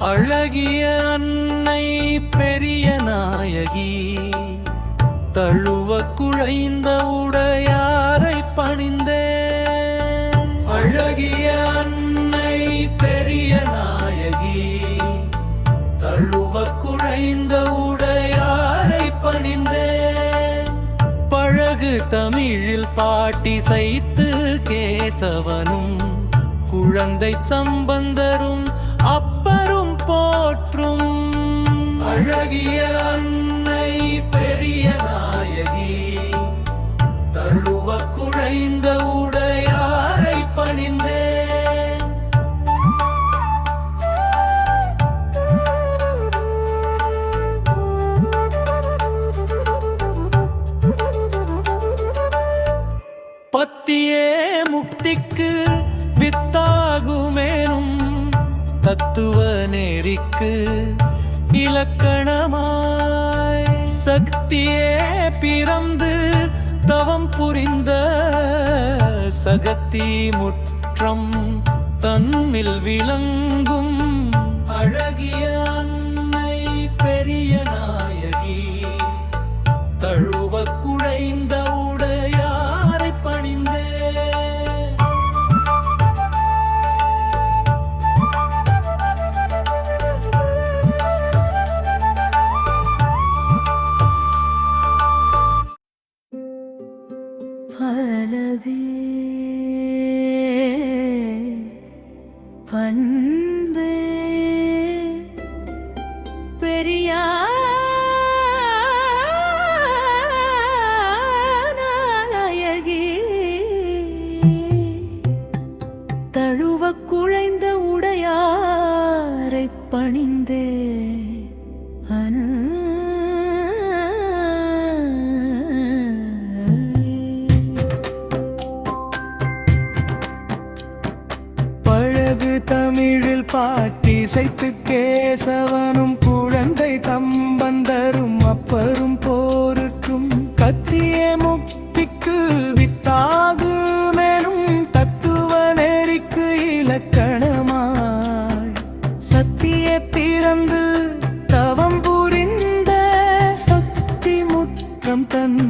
அழகிய அன்னை பெரிய நாயகி தழுவ குழைந்த உடையாரை பணிந்தே. அழகிய அன்னை பெரிய நாயகி தழுவ குழைந்த உடையாரை பணிந்தே. பழகு தமிழில் பாட்டி சைத்து கேசவனும் குழந்தை சம்பந்தரும் அப்பரும் போற்றும். அழகிய அன்னை பெரிய நாயகி தழுவ குழைந்த உடையாரை பணிந்தே. பத்தியே முக்திக்கு வித்தாகுமேனும் தத்துவ நெறிக்கு இலக்கணமாய் சக்தியே பிறந்து தவம் புரிந்த சகத்தி முற்றம் தன்னில் விளங்கும். அழகிய அன்னை பெரிய நாயகி தழுவ குழைந்த உடையாரை பணிந்தே. பலவே பண்பே பெரியாயகி தழுவ குழைந்த உடையாரை பணிந்தே. தமிழில் பாட்டி சைத்து கேசவனும் குழந்தை சம்பந்தரும் அப்பரும் போருக்கும் கத்திய முக்திக்கு வித்தாகுமெனும் தத்துவ நெறிக்கு இலக்கணமாய் சத்திய பிறந்து தவம் புரிந்த சக்தி முற்றம் தன்